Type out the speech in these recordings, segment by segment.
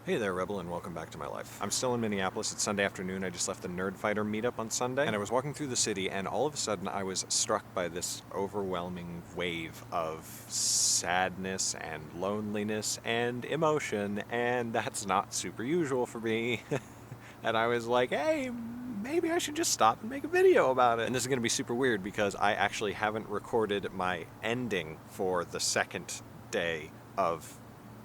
Hey there, Rebel, and welcome back to my life. I'm still in Minneapolis. It's Sunday afternoon. I just left the Nerd Fighter meetup on Sunday, and I was walking through the city, and all of a sudden I was struck by this overwhelming wave of sadness and loneliness and emotion, and that's not super usual for me. And I was like, hey, maybe I should just stop and make a video about it. And this is going to be super weird because I actually haven't recorded my ending for the second day of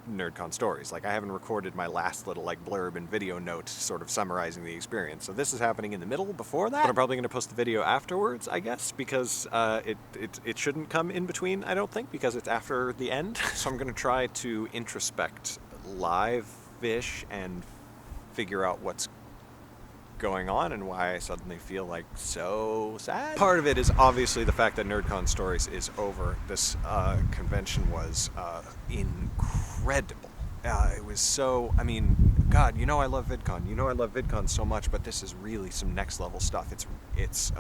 Nerdcon stories. Like, I haven't recorded my last little blurb and video note sort of summarizing the experience. So this is happening in the middle before that. But I'm probably going to post the video afterwards, I guess, because it shouldn't come in between, I don't think, because it's after the end. So I'm going to try to introspect live-ish and figure out what's going on and why I suddenly feel like so sad. Part of it is obviously the fact that Nerdcon Stories is over. This convention was incredible. It was so, I mean, God, I love VidCon. I love VidCon so much, but this is really some next level stuff. It's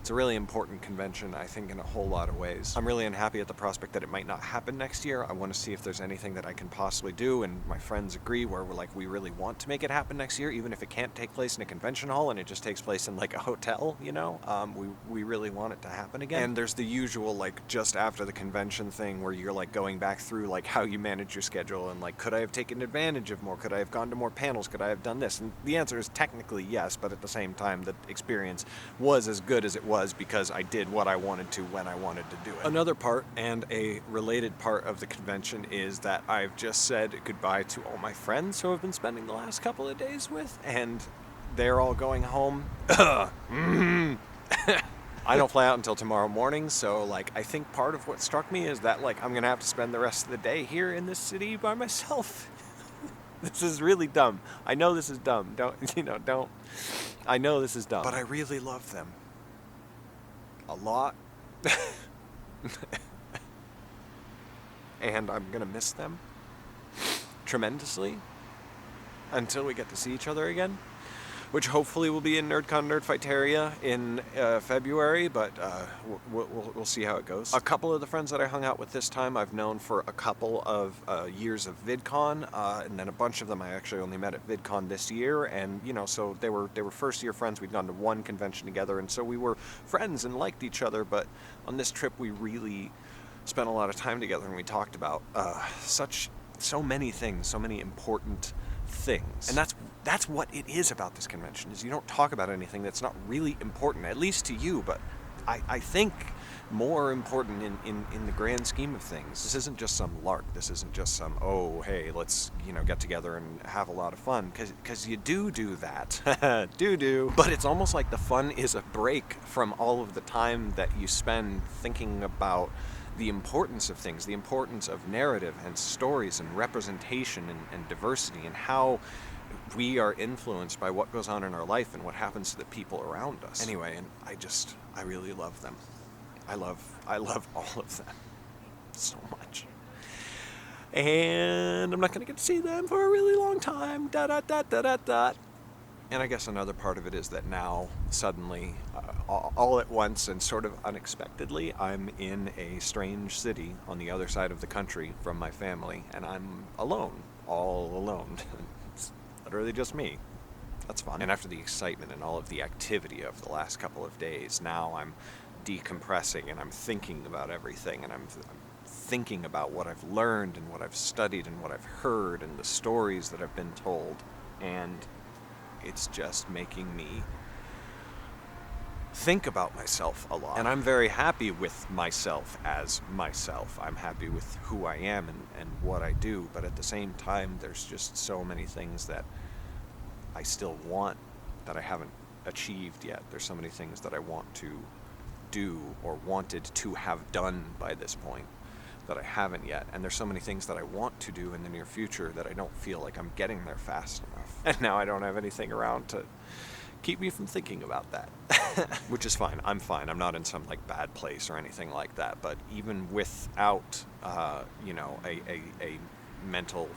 a really important convention, I think, in a whole lot of ways. I'm really unhappy at the prospect that it might not happen next year. I want to see if there's anything that I can possibly do, and my friends agree where we really want to make it happen next year, even if it can't take place in a convention hall and it just takes place in a hotel, we really want it to happen again. And there's the usual just after the convention thing where you're going back through how you manage your schedule and could I have taken advantage of more? Could I have gone to more panels? Could I have done this? And the answer is technically yes, but at the same time the experience was as good as it was because I did what I wanted to when I wanted to do it. Another part, and a related part of the convention, is that I've just said goodbye to all my friends who I've been spending the last couple of days with, and they're all going home. I don't fly out until tomorrow morning, so I think part of what struck me is that I'm gonna have to spend the rest of the day here in this city by myself. This is really dumb. I know this is dumb. Don't. I know this is dumb. But I really love them. A lot. And I'm gonna miss them tremendously until we get to see each other again, which hopefully will be in Nerdcon Nerdfighteria in February, but we'll see how it goes. A couple of the friends that I hung out with this time I've known for a couple of years of VidCon, and then a bunch of them I actually only met at VidCon this year, and so they were first year friends. We'd gone to one convention together, and so we were friends and liked each other, but on this trip we really spent a lot of time together, and we talked about so many things, so many important things. And that's what it is about this convention, is you don't talk about anything that's not really important, at least to you, but I think more important in the grand scheme of things. This isn't just some lark. This isn't just some, oh, hey, let's, get together and have a lot of fun, because you do that. But it's almost like the fun is a break from all of the time that you spend thinking about the importance of things, the importance of narrative and stories and representation and diversity, and how we are influenced by what goes on in our life and what happens to the people around us. Anyway, and I really love them. I love all of them so much. And I'm not going to get to see them for a really long time. And I guess another part of it is that now, suddenly, all at once and sort of unexpectedly, I'm in a strange city on the other side of the country from my family, and I'm alone, all alone. It's literally just me. That's fun. And after the excitement and all of the activity of the last couple of days, now I'm decompressing and I'm thinking about everything, and I'm thinking about what I've learned and what I've studied and what I've heard and the stories that I've been told, and it's just making me think about myself a lot. And I'm very happy with myself as myself. I'm happy with who I am and what I do, but at the same time, there's just so many things that I still want that I haven't achieved yet. There's so many things that I want to do or wanted to have done by this point that I haven't yet. And there's so many things that I want to do in the near future that I don't feel like I'm getting there fast enough. And now I don't have anything around to keep me from thinking about that. Which is fine. I'm fine. I'm not in some bad place or anything like that. But even without, a mental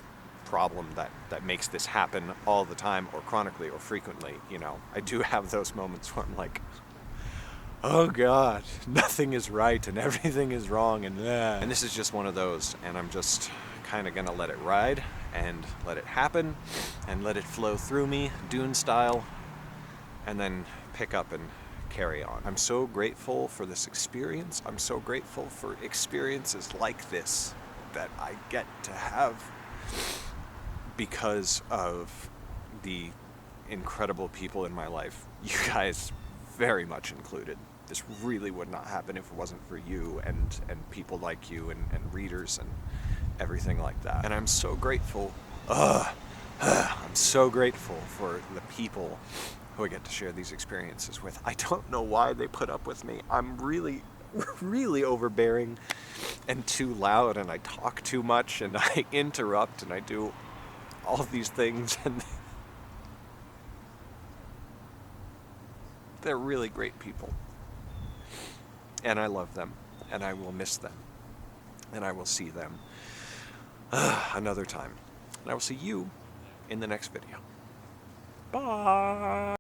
problem that makes this happen all the time or chronically or frequently, I do have those moments where I'm like, oh God, nothing is right and everything is wrong, and this is just one of those, and I'm just kind of gonna let it ride and let it happen and let it flow through me, Dune style, and then pick up and carry on. I'm so grateful for this experience. I'm so grateful for experiences like this that I get to have because of the incredible people in my life, you guys very much included. This really would not happen if it wasn't for you and people like you and readers and everything like that. And I'm so grateful. I'm so grateful for the people who I get to share these experiences with. I don't know why they put up with me. I'm really, really overbearing and too loud, and I talk too much, and I interrupt, and I do all of these things, and they're really great people. And I love them, and I will miss them, and I will see them another time. And I will see you in the next video. Bye!